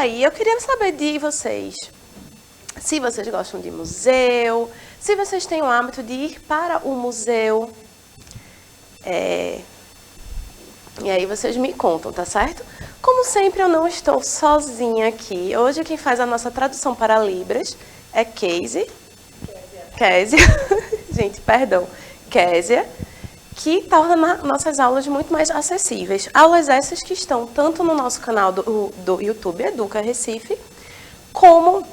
aí, eu queria saber de vocês, se vocês gostam de museu, se vocês têm o hábito de ir para o museu. E aí vocês me contam, tá certo? Como sempre, eu não estou sozinha aqui. Hoje quem faz a nossa tradução para Libras é Késia. Gente, perdão. Késia, que torna nossas aulas muito mais acessíveis. Aulas essas que estão tanto no nosso canal do YouTube, Educa Recife, como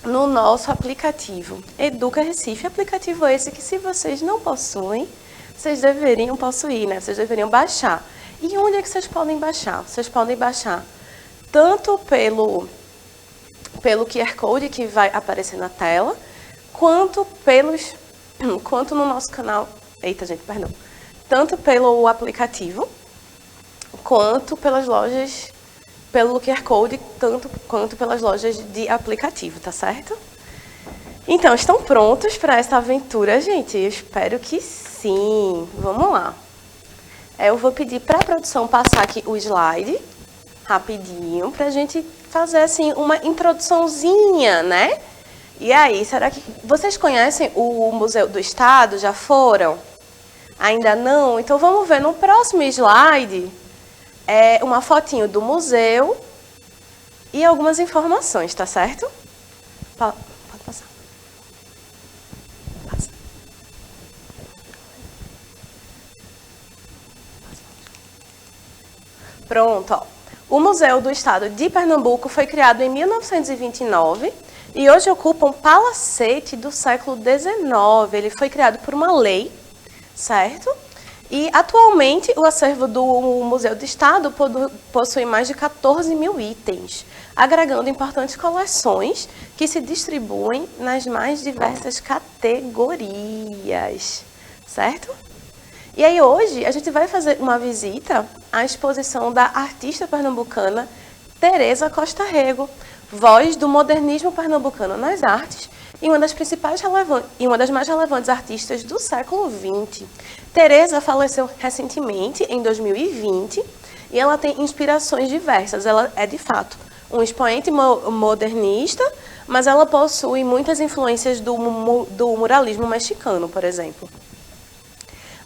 no nosso aplicativo. Educa Recife, aplicativo esse que, se vocês não possuem, vocês deveriam possuir, né? Vocês deveriam baixar. E onde é que vocês podem baixar? Vocês podem baixar tanto pelo QR Code que vai aparecer na tela, quanto no nosso canal. Eita, gente, perdão. Tanto pelo aplicativo, quanto pelas lojas, pelo QR Code, tanto quanto pelas lojas de aplicativo, tá certo? Então, estão prontos para essa aventura, gente? Eu espero que sim. Vamos lá. Eu vou pedir para a produção passar aqui o slide, rapidinho, para a gente fazer, assim, uma introduçãozinha, né? E aí, será que vocês conhecem o Museu do Estado? Já foram? Ainda não? Então, vamos ver no próximo slide uma fotinho do museu e algumas informações, tá certo? Pode passar. Passa. Pronto, ó. O Museu do Estado de Pernambuco foi criado em 1929 e hoje ocupa um palacete do século XIX. Ele foi criado por uma lei, certo? E atualmente o acervo do Museu do Estado possui mais de 14 mil itens, agregando importantes coleções que se distribuem nas mais diversas categorias, certo? E aí hoje a gente vai fazer uma visita à exposição da artista pernambucana Teresa Costa Rego, voz do modernismo pernambucano nas artes e uma das mais relevantes artistas do século XX. Teresa faleceu recentemente, em 2020, e ela tem inspirações diversas. Ela é, de fato, um expoente modernista, mas ela possui muitas influências do muralismo mexicano, por exemplo.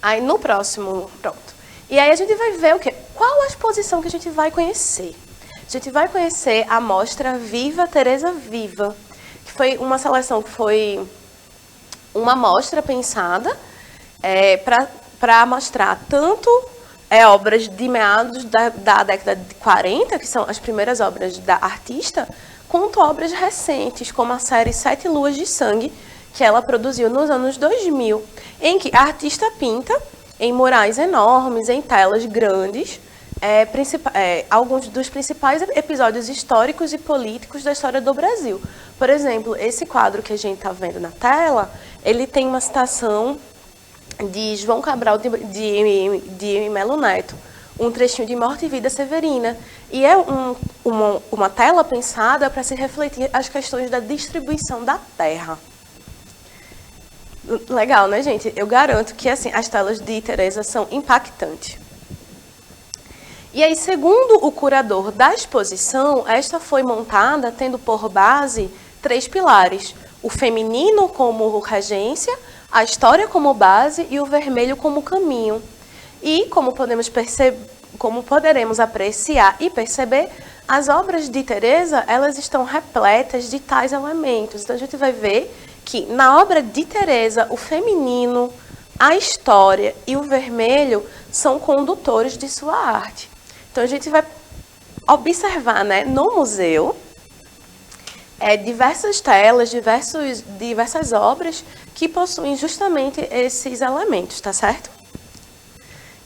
Aí no próximo, pronto. E aí a gente vai ver o quê? Qual a exposição que a gente vai conhecer? A gente vai conhecer a mostra Viva Teresa Viva, que foi uma seleção, que foi uma mostra pensada para mostrar tanto obras de meados da década de 40, que são as primeiras obras da artista, quanto obras recentes, como a série Sete Luas de Sangue, que ela produziu nos anos 2000, em que a artista pinta em murais enormes, em telas grandes, alguns dos principais episódios históricos e políticos da história do Brasil. Por exemplo, esse quadro que a gente está vendo na tela, ele tem uma citação de João Cabral de Melo Neto, um trechinho de Morte e Vida Severina. E é uma tela pensada para se refletir as questões da distribuição da terra. Legal, né, gente? Eu garanto que assim, as telas de Teresa são impactantes. E aí, segundo o curador da exposição, esta foi montada tendo por base 3 pilares: o feminino como regência, a história como base e o vermelho como caminho. E, como poderemos apreciar e perceber, as obras de Teresa, elas estão repletas de tais elementos. Então, a gente vai ver que na obra de Teresa, o feminino, a história e o vermelho são condutores de sua arte. Então, a gente vai observar, né, no museu diversas telas, diversas obras que possuem justamente esses elementos, tá certo?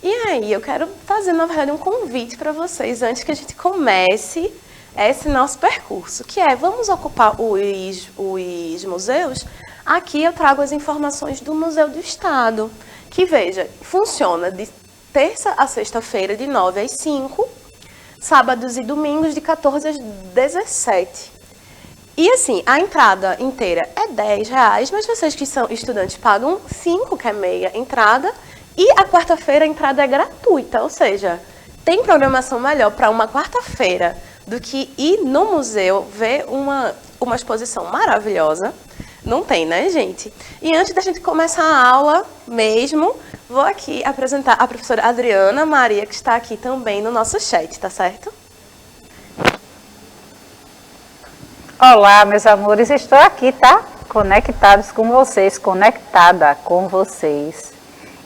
E aí, eu quero fazer, na verdade, um convite para vocês, antes que a gente comece esse nosso percurso, que vamos ocupar os museus. Aqui eu trago as informações do Museu do Estado, que, veja, funciona de terça a sexta-feira, de 9 às 5, sábados e domingos, de 14 às 17. E assim, a entrada inteira é R$10, mas vocês que são estudantes pagam 5, que é meia entrada, e a quarta-feira a entrada é gratuita, ou seja, tem programação melhor para uma quarta-feira do que ir no museu, ver uma exposição maravilhosa. Não tem, né, gente? E antes da gente começar a aula mesmo, vou aqui apresentar a professora Adriana Maria, que está aqui também no nosso chat, tá certo? Olá, meus amores, estou aqui, tá? Conectados com vocês, conectada com vocês.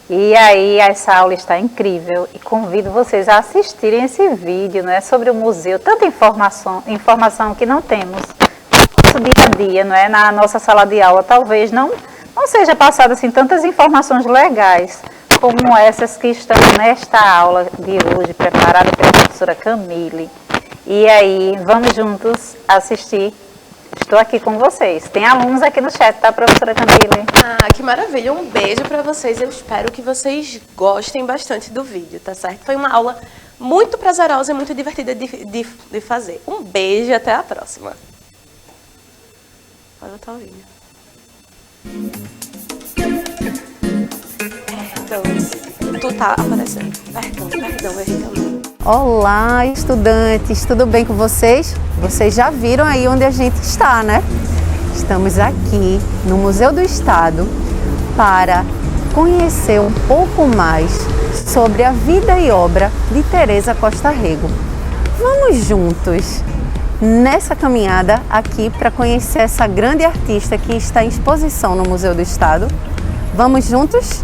E aí, essa aula está incrível e convido vocês a assistirem esse vídeo, né, sobre o museu. Tanta informação que não temos no nosso dia a dia, não é? Na nossa sala de aula, talvez não seja passada assim tantas informações legais como essas que estão nesta aula de hoje, preparada pela professora Camille. E aí, vamos juntos assistir. Estou aqui com vocês. Tem alunos aqui no chat, tá, professora Camille? Ah, que maravilha. Um beijo para vocês. Eu espero que vocês gostem bastante do vídeo, tá certo? Foi uma aula muito prazerosa e muito divertida de fazer. Um beijo e até a próxima. Pode botar o vídeo. Tu tá aparecendo. Perdão, eu errei também. Olá, estudantes, tudo bem com vocês? Vocês já viram aí onde a gente está, né? Estamos aqui no Museu do Estado para conhecer um pouco mais sobre a vida e obra de Teresa Costa Rego. Vamos juntos nessa caminhada aqui para conhecer essa grande artista que está em exposição no Museu do Estado. Vamos juntos?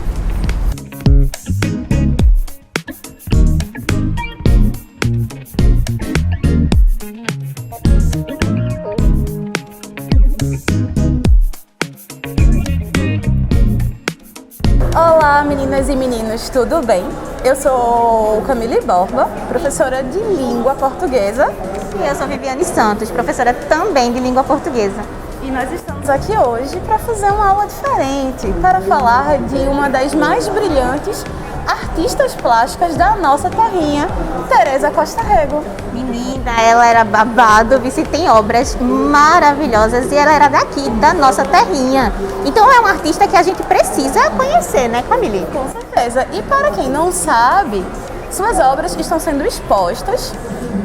Olá, meninas e meninos, tudo bem? Eu sou Camille Borba, professora de língua portuguesa. E eu sou Viviane Santos, professora também de língua portuguesa. E nós estamos aqui hoje para fazer uma aula diferente, para falar de uma das mais brilhantes artistas plásticas da nossa terrinha, Teresa Costa Rego. Menina, ela era babado, vice, tem obras maravilhosas e ela era daqui, da nossa terrinha. Então é uma artista que a gente precisa conhecer, né, Camille? Com certeza. E para quem não sabe, suas obras estão sendo expostas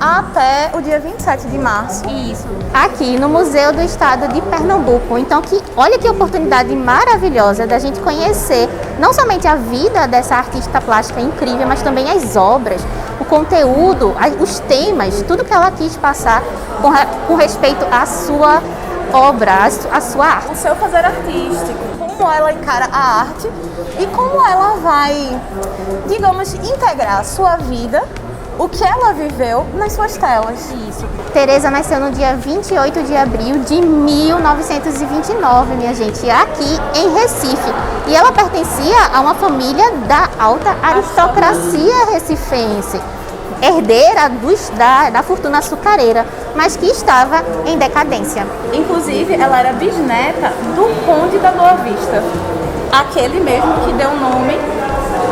até o dia 27 de março. Isso. Aqui no Museu do Estado de Pernambuco. Então, olha que oportunidade maravilhosa da gente conhecer não somente a vida dessa artista plástica incrível, mas também as obras, o conteúdo, os temas, tudo que ela quis passar com respeito à sua obra, à sua arte. O seu fazer artístico, como ela encara a arte e como ela vai, digamos, integrar a sua vida, o que ela viveu nas suas telas. Isso. Teresa nasceu no dia 28 de abril de 1929, minha gente, aqui em Recife. E ela pertencia a uma família da alta aristocracia recifense, herdeira da fortuna açucareira, mas que estava em decadência. Inclusive, ela era bisneta do Conde da Boa Vista, aquele mesmo que deu nome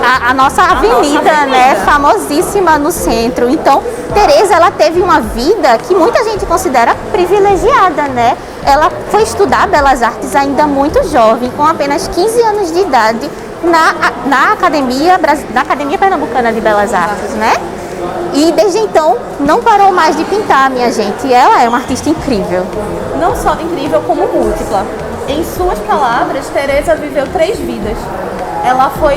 a nossa avenida, né, famosíssima no centro. Então, Teresa, ela teve uma vida que muita gente considera privilegiada, né? Ela foi estudar Belas Artes ainda muito jovem, com apenas 15 anos de idade, na Academia Pernambucana de Belas Artes, né? E desde então não parou mais de pintar, minha gente. E ela é uma artista incrível. Não só incrível, como múltipla. Em suas palavras, Teresa viveu 3 vidas. Ela foi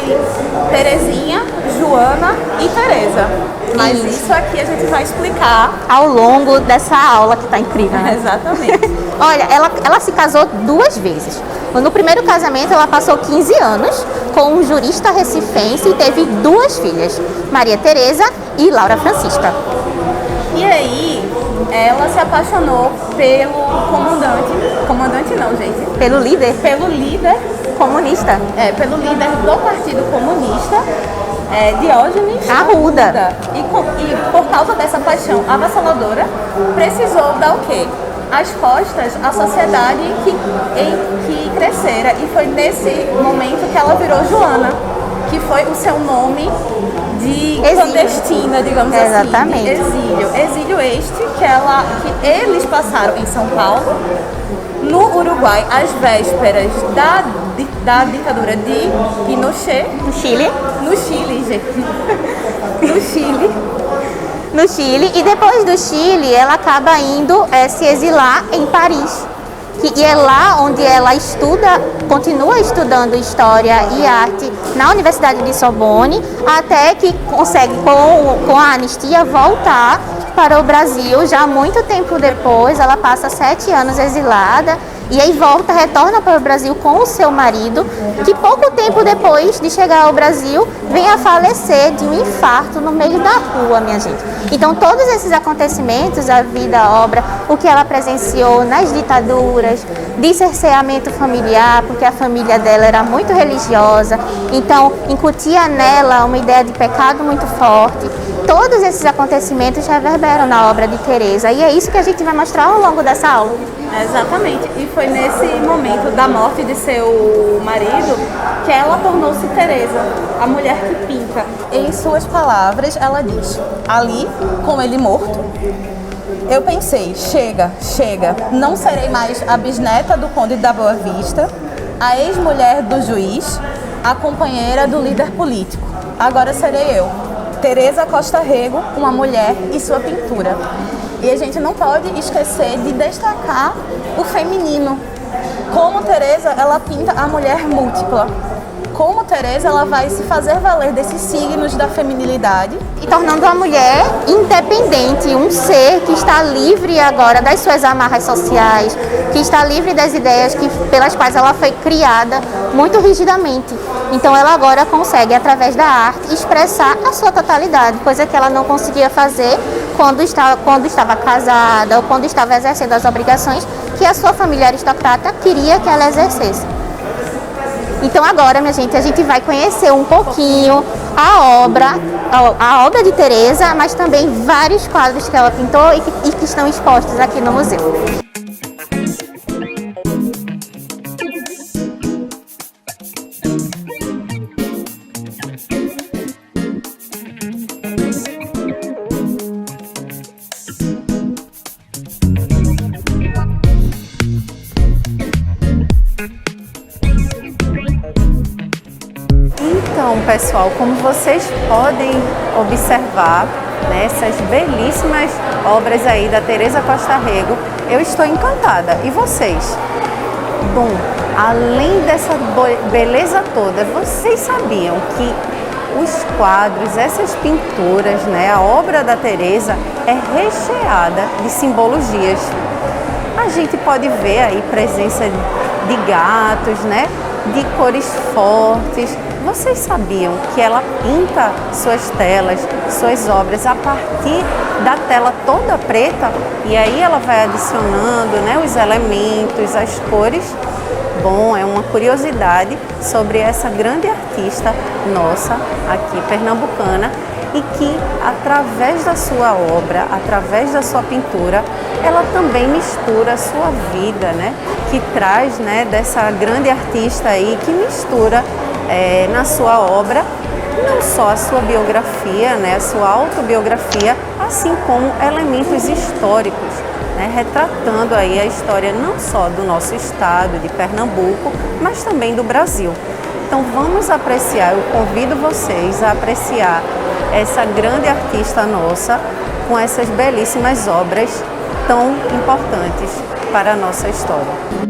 Terezinha, Joana e Teresa. Mas isso aqui a gente vai explicar ao longo dessa aula que está incrível, né? Exatamente. Olha, ela se casou 2 vezes. No primeiro casamento, ela passou 15 anos com um jurista recifense e teve 2 filhas, Maria Teresa e Laura Francisca. E aí, ela se apaixonou pelo comandante não, gente. Pelo líder comunista. Pelo líder do Partido Comunista, Diógenes Arruda. E por causa dessa paixão avassaladora, precisou dar o quê? As costas à sociedade em que crescera. E foi nesse momento que ela virou Joana, que foi o seu nome de clandestina, digamos Exatamente. assim, de exílio. Exílio este que eles passaram em São Paulo, no Uruguai, às vésperas da ditadura de Pinochet. No Chile. No Chile, gente. No Chile. no Chile, e depois do Chile ela acaba indo se exilar em Paris. E é lá onde ela continua estudando História e Arte na Universidade de Sorbonne, até que consegue, com a anistia, voltar para o Brasil. Já muito tempo depois, ela passa 7 anos exilada, e aí retorna para o Brasil com o seu marido, que pouco tempo depois de chegar ao Brasil, vem a falecer de um infarto no meio da rua, minha gente. Então, todos esses acontecimentos, a vida, a obra, o que ela presenciou nas ditaduras, de cerceamento familiar, porque a família dela era muito religiosa, então incutia nela uma ideia de pecado muito forte. Todos esses acontecimentos reverberam na obra de Teresa, e é isso que a gente vai mostrar ao longo dessa aula. Exatamente, e foi nesse momento da morte de seu marido que ela tornou-se Teresa, a mulher que pinta. Em suas palavras, ela diz: ali, com ele morto, eu pensei, chega, não serei mais a bisneta do Conde da Boa Vista, a ex-mulher do juiz, a companheira do líder político. Agora serei eu, Teresa Costa Rego, uma mulher e sua pintura. E a gente não pode esquecer de destacar o feminino. Como Teresa, ela pinta a mulher múltipla. Como Teresa, ela vai se fazer valer desses signos da feminilidade. E tornando a mulher independente, um ser que está livre agora das suas amarras sociais, que está livre das ideias pelas quais ela foi criada muito rigidamente. Então ela agora consegue, através da arte, expressar a sua totalidade, coisa que ela não conseguia fazer quando estava casada ou quando estava exercendo as obrigações que a sua família aristocrata queria que ela exercesse. Então agora, minha gente, a gente vai conhecer um pouquinho a obra de Teresa, mas também vários quadros que ela pintou e que estão expostos aqui no museu. Então, pessoal, como vocês podem observar, né, essas belíssimas obras aí da Teresa Costa Rego, eu estou encantada. E vocês? Bom, além dessa beleza toda, vocês sabiam que os quadros, essas pinturas, né, a obra da Teresa é recheada de simbologias. A gente pode ver aí presença de gatos, né, de cores fortes. Vocês sabiam que ela pinta suas telas, suas obras a partir da tela toda preta? E aí ela vai adicionando, né, os elementos, as cores. Bom, é uma curiosidade sobre essa grande artista nossa aqui pernambucana, e que através da sua obra, através da sua pintura, ela também mistura a sua vida, né? Que traz, né, dessa grande artista aí, que mistura na sua obra não só a sua biografia, né, a sua autobiografia, assim como elementos históricos, né, retratando aí a história não só do nosso estado de Pernambuco, mas também do Brasil. Então vamos apreciar, eu convido vocês a apreciar essa grande artista nossa com essas belíssimas obras tão importantes para a nossa história.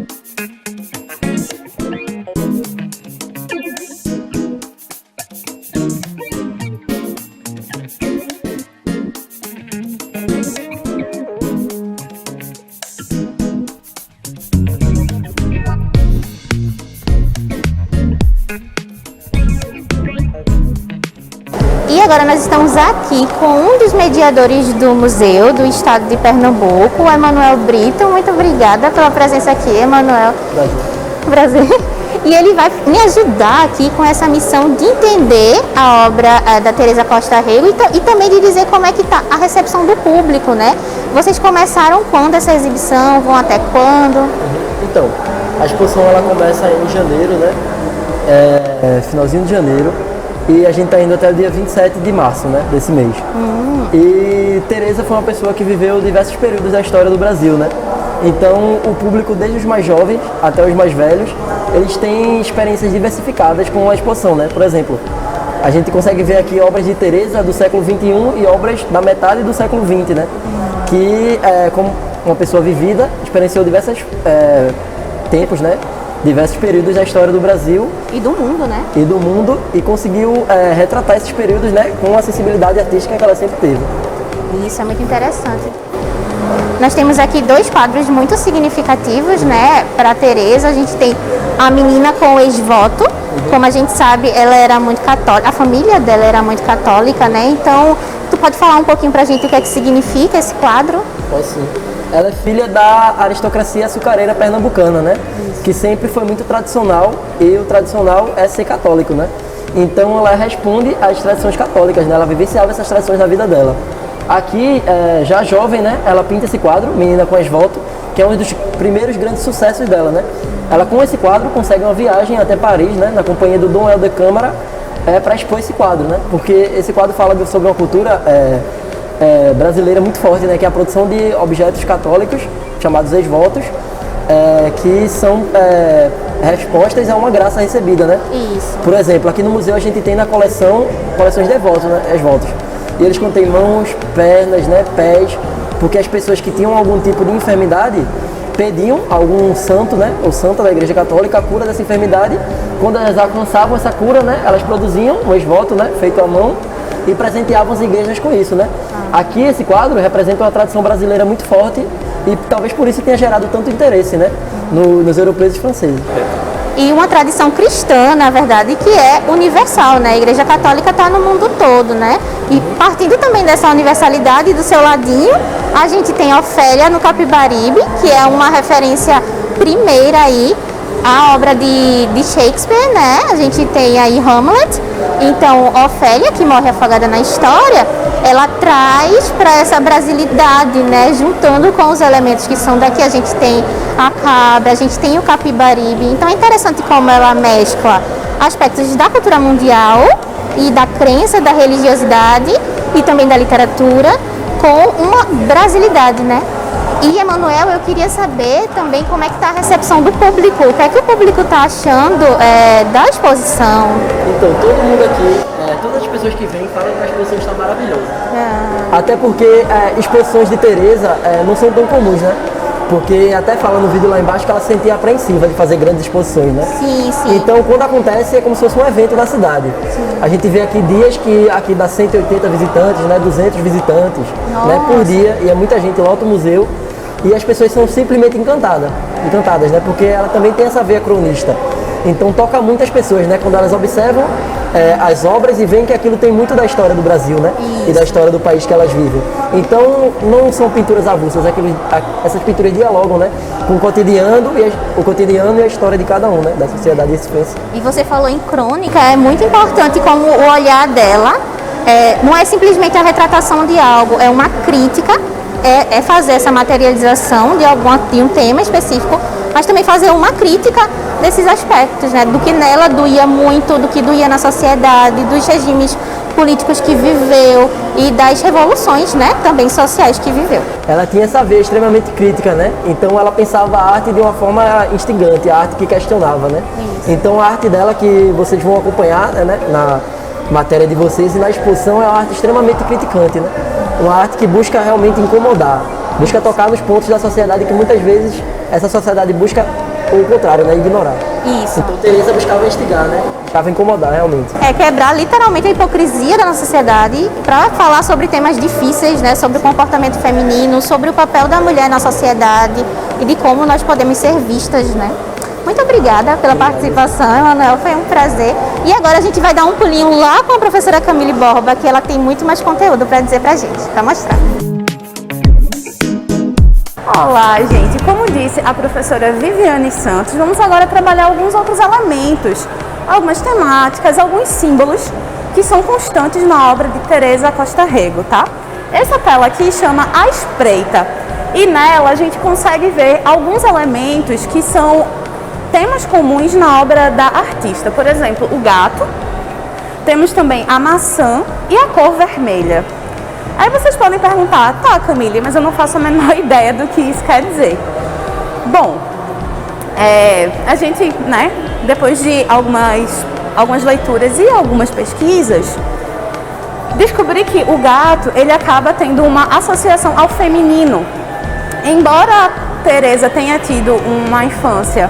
E agora nós estamos aqui com um dos mediadores do Museu do Estado de Pernambuco, o Emanuel Brito. Muito obrigada pela presença aqui, Emanuel. Prazer. E ele vai me ajudar aqui com essa missão de entender a obra da Teresa Costa Rego e também de dizer como é que está a recepção do público, né? Vocês começaram quando essa exibição? Vão até quando? Então, a exposição ela começa em janeiro, né? Finalzinho de janeiro. E a gente está indo até o dia 27 de março, né, desse mês. E Teresa foi uma pessoa que viveu diversos períodos da história do Brasil, né? Então, o público, desde os mais jovens até os mais velhos, eles têm experiências diversificadas com a exposição, né? Por exemplo, A gente consegue ver aqui obras de Teresa do século XXI e obras da metade do século XX, né? Que, como uma pessoa vivida, experienciou diversos tempos, né? Diversos períodos da história do Brasil E do mundo, né? e do mundo e conseguiu retratar esses períodos, né? Com a sensibilidade artística que ela sempre teve. Isso é muito interessante. Nós temos aqui 2 quadros muito significativos, né, para Teresa. A gente tem a menina com o ex-voto. Como a gente sabe, ela era muito católica, a família dela era muito católica, né? Então, tu pode falar um pouquinho pra gente o que é que significa esse quadro? Pode sim. Ela é filha da aristocracia açucareira pernambucana, né? Que sempre foi muito tradicional e o tradicional é ser católico, né? Então ela responde às tradições católicas, né? Ela vivenciava essas tradições na vida dela. Aqui, já jovem, né? Ela pinta esse quadro, Menina com Ex-Voto, que é um dos primeiros grandes sucessos dela, né? Ela com esse quadro consegue uma viagem até Paris, né? Na companhia do Dom Helder Câmara, para expor esse quadro, né? Porque esse quadro fala sobre uma cultura brasileira muito forte, né? Que é a produção de objetos católicos, chamados ex-votos, que são respostas a uma graça recebida, né? Isso. Por exemplo, aqui no museu a gente tem na coleções de ex-votos, né? Ex-votos. E eles contêm mãos, pernas, né? Pés, porque as pessoas que tinham algum tipo de enfermidade pediam a algum santo, né? Ou santa da Igreja Católica a cura dessa enfermidade. Quando elas alcançavam essa cura, né? Elas produziam um ex-voto, né? Feito à mão e presenteavam as igrejas com isso, né? Aqui esse quadro representa uma tradição brasileira muito forte e talvez por isso tenha gerado tanto interesse, né? Nos europeus e franceses. E uma tradição cristã, na verdade, que é universal, né? A Igreja Católica está no mundo todo, né? E partindo também dessa universalidade, do seu ladinho, a gente tem Ofélia no Capibaribe, que é uma referência primeira aí à obra de Shakespeare, né? A gente tem aí Hamlet. Então, Ofélia, que morre afogada na história, ela traz para essa brasilidade, né? Juntando com os elementos que são daqui, a gente tem a cabra, a gente tem o Capibaribe. Então é interessante como ela mescla aspectos da cultura mundial e da crença, da religiosidade e também da literatura com uma brasilidade, né? E, Emanuel, eu queria saber também como é que está a recepção do público. O que é que o público está achando da exposição? Então, todo mundo aqui, todas as pessoas que vêm falam que a exposição está maravilhosa. Até porque exposições de Teresa não são tão comuns, né? Porque até fala no vídeo lá embaixo que ela se sentia apreensiva de fazer grandes exposições, né? Sim, sim. Então, quando acontece, é como se fosse um evento na cidade. Sim. A gente vê aqui dias que aqui dá 180 visitantes, né? 200 visitantes, né? Por dia, e é muita gente, lota o museu. E as pessoas são simplesmente encantadas, né? Porque ela também tem essa veia cronista. Então toca muitas pessoas, né? Quando elas observam as obras e veem que aquilo tem muito da história do Brasil, né? Isso. E da história do país que elas vivem. Então não são pinturas avulsas, essas pinturas dialogam, né? Com o cotidiano e a história de cada um, né? Da sociedade existente. E você falou em crônica, é muito importante como o olhar dela não é simplesmente a retratação de algo, é uma crítica. É fazer essa materialização de um tema específico, mas também fazer uma crítica desses aspectos, né? Do que nela doía muito, do que doía na sociedade, dos regimes políticos que viveu e das revoluções, né? Também sociais que viveu. Ela tinha essa veia extremamente crítica, né? Então ela pensava a arte de uma forma instigante, a arte que questionava, né? Isso. Então a arte dela que vocês vão acompanhar, né? Na matéria de vocês e na exposição é uma arte extremamente criticante, né? Uma arte que busca realmente incomodar, busca tocar nos pontos da sociedade que muitas vezes essa sociedade busca o contrário, né? Ignorar. Isso. Então Teresa buscava instigar, né? Buscava incomodar realmente. Quebrar literalmente a hipocrisia da nossa sociedade para falar sobre temas difíceis, né? Sobre o comportamento feminino, sobre o papel da mulher na sociedade e de como nós podemos ser vistas, né? Muito obrigada pela participação, Emanuel, foi um prazer. E agora a gente vai dar um pulinho lá com a professora Camille Borba, que ela tem muito mais conteúdo para dizer pra gente, para mostrar. Olá, gente. Como disse a professora Viviane Santos, vamos agora trabalhar alguns outros elementos, algumas temáticas, alguns símbolos que são constantes na obra de Teresa Costa Rego, tá? Essa tela aqui chama A Espreita e nela a gente consegue ver alguns elementos que são temas comuns na obra da artista. Por exemplo, o gato, temos também a maçã e a cor vermelha. Aí vocês podem perguntar, tá, Camille, mas eu não faço a menor ideia do que isso quer dizer. Bom, a gente, né, depois de algumas algumas leituras e algumas pesquisas, descobri que o gato, ele acaba tendo uma associação ao feminino. Embora Teresa tenha tido uma infância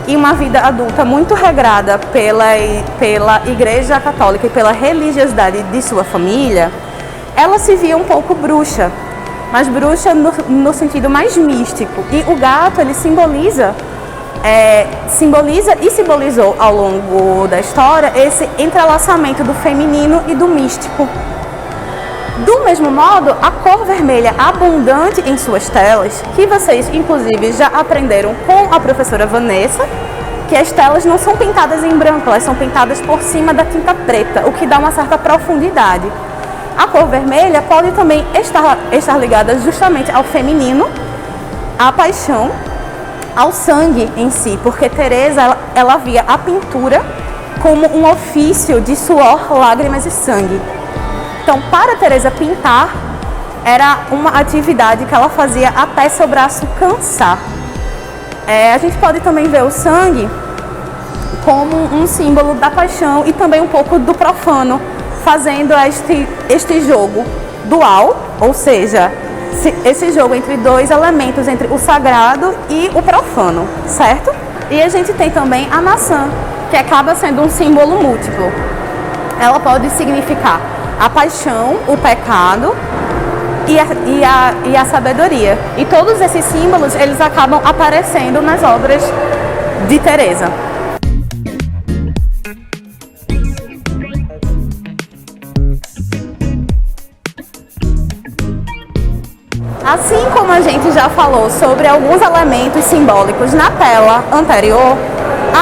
e uma vida adulta muito regrada pela Igreja Católica e pela religiosidade de sua família, ela se via um pouco bruxa, mas bruxa no sentido mais místico. E o gato, ele simboliza e simbolizou ao longo da história esse entrelaçamento do feminino e do místico. Do mesmo modo, a cor vermelha abundante em suas telas, que vocês inclusive já aprenderam com a professora Vanessa, que as telas não são pintadas em branco, elas são pintadas por cima da tinta preta, o que dá uma certa profundidade. A cor vermelha pode também estar ligada justamente ao feminino, à paixão, ao sangue em si, porque Teresa ela via a pintura como um ofício de suor, lágrimas e sangue. Então, para Teresa, pintar era uma atividade que ela fazia até seu braço cansar. A gente pode também ver o sangue como um símbolo da paixão e também um pouco do profano, fazendo este jogo dual, ou seja, esse jogo entre dois elementos, entre o sagrado e o profano, certo? E a gente tem também a maçã, que acaba sendo um símbolo múltiplo. Ela pode significar a paixão, o pecado e a sabedoria. E todos esses símbolos, eles acabam aparecendo nas obras de Teresa. Assim como a gente já falou sobre alguns elementos simbólicos na tela anterior,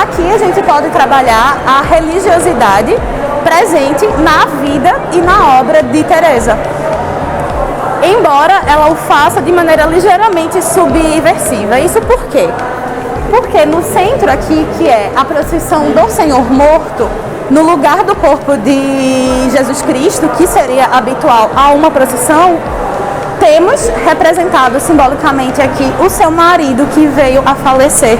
aqui a gente pode trabalhar a religiosidade presente na vida e na obra de Teresa. Embora ela o faça de maneira ligeiramente subversiva. Isso por quê? Porque no centro aqui, que é a procissão do Senhor morto, no lugar do corpo de Jesus Cristo, que seria habitual a uma procissão, temos representado simbolicamente aqui o seu marido que veio a falecer,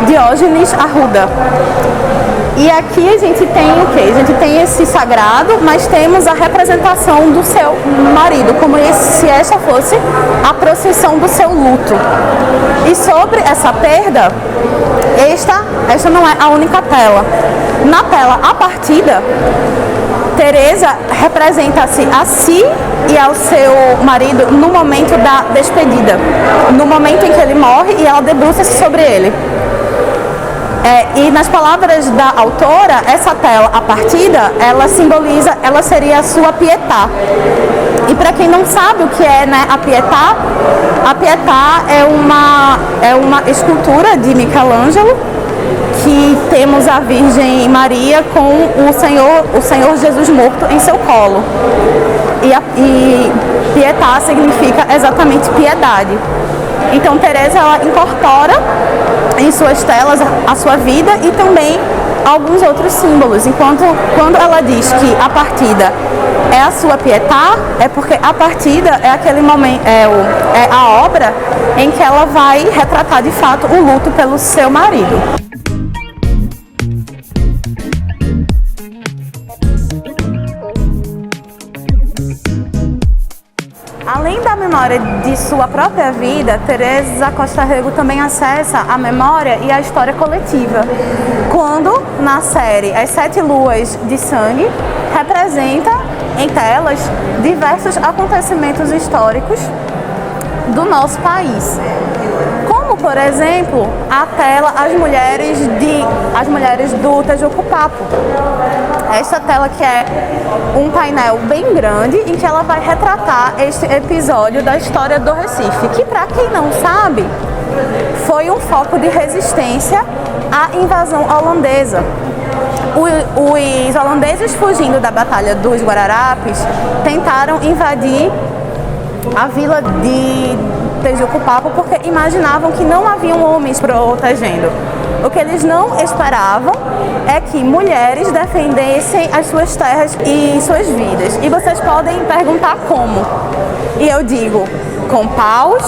Diógenes Arruda. E aqui a gente tem o quê? A gente tem esse sagrado, mas temos a representação do seu marido, como se esta fosse a procissão do seu luto. E sobre essa perda, esta não é a única tela. Na tela A Partida, Teresa representa-se a si e ao seu marido no momento da despedida, no momento em que ele morre e ela debruça-se sobre ele. E nas palavras da autora, essa tela A Partida, ela seria a sua Pietà. E para quem não sabe o que é, né, a Pietà é uma escultura de Michelangelo, que temos a Virgem Maria com o Senhor Jesus morto em seu colo. E Pietà significa exatamente piedade. Então Teresa, ela incorpora em suas telas a sua vida e também alguns outros símbolos. Enquanto quando ela diz que a partida é a sua Pietà, é porque a partida é aquele momento, é a obra em que ela vai retratar de fato o luto pelo seu marido. Além da memória de sua própria vida, Teresa Costa Rego também acessa a memória e a história coletiva, quando, na série As Sete Luas de Sangue, representa em telas diversos acontecimentos históricos do nosso país. Como, por exemplo, a tela As Mulheres do Tejuco-Papo. Esta tela que é um painel bem grande em que ela vai retratar este episódio da história do Recife, que, para quem não sabe, foi um foco de resistência à invasão holandesa. Os holandeses, fugindo da Batalha dos Guararapes, tentaram invadir a vila de Tejuco-Papo porque imaginavam que não haviam homens protegendo. O que eles não esperavam é que mulheres defendessem as suas terras e suas vidas. E vocês podem perguntar como. E eu digo, com paus,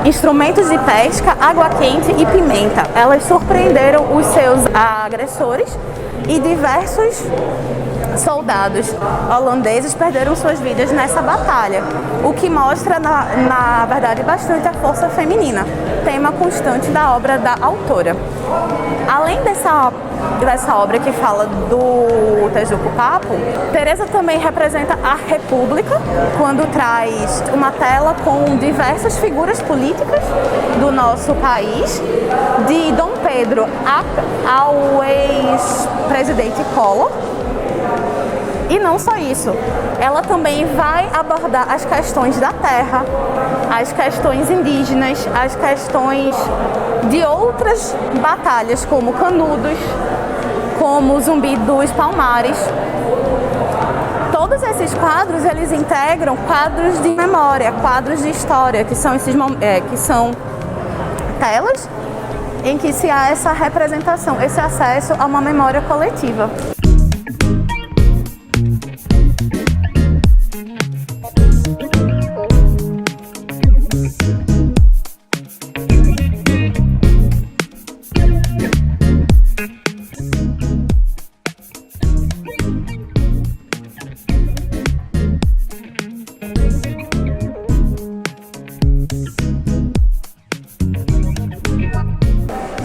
instrumentos de pesca, água quente e pimenta. Elas surpreenderam os seus agressores e diversos soldados holandeses perderam suas vidas nessa batalha, o que mostra, na verdade, bastante a força feminina, tema constante da obra da autora. Além dessa obra que fala do Tejuco Papo, Teresa também representa a República, quando traz uma tela com diversas figuras políticas do nosso país, de Dom Pedro ao ex-presidente Collor. E não só isso, ela também vai abordar as questões da terra, as questões indígenas, as questões de outras batalhas, como Canudos, como Zumbi dos Palmares. Todos esses quadros, eles integram quadros de memória, quadros de história, que são telas em que se há essa representação, esse acesso a uma memória coletiva.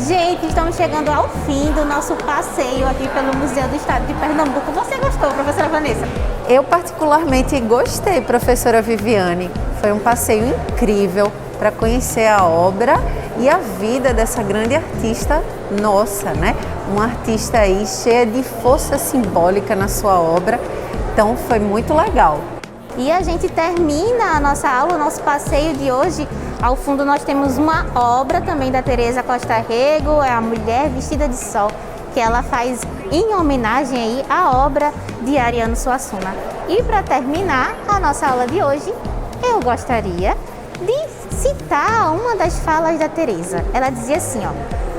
Gente, estamos chegando ao fim do nosso passeio aqui pelo Museu do Estado de Pernambuco. Você gostou, professora Vanessa? Eu particularmente gostei, professora Viviane. Foi um passeio incrível para conhecer a obra e a vida dessa grande artista nossa, né? Uma artista aí cheia de força simbólica na sua obra. Então foi muito legal. E a gente termina a nossa aula, o nosso passeio de hoje. Ao fundo nós temos uma obra também da Teresa Costa Rego, é a Mulher Vestida de Sol, que ela faz em homenagem aí à obra de Ariano Suassuna. E para terminar a nossa aula de hoje, eu gostaria de citar uma das falas da Teresa. Ela dizia assim, ó: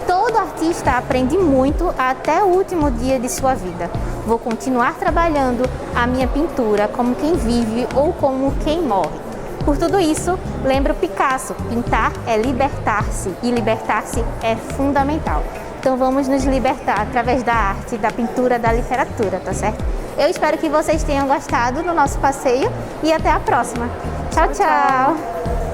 todo artista aprende muito até o último dia de sua vida. Vou continuar trabalhando a minha pintura como quem vive ou como quem morre. Por tudo isso, lembro Picasso, pintar é libertar-se e libertar-se é fundamental. Então vamos nos libertar através da arte, da pintura, da literatura, tá certo? Eu espero que vocês tenham gostado do nosso passeio e até a próxima. Tchau, tchau!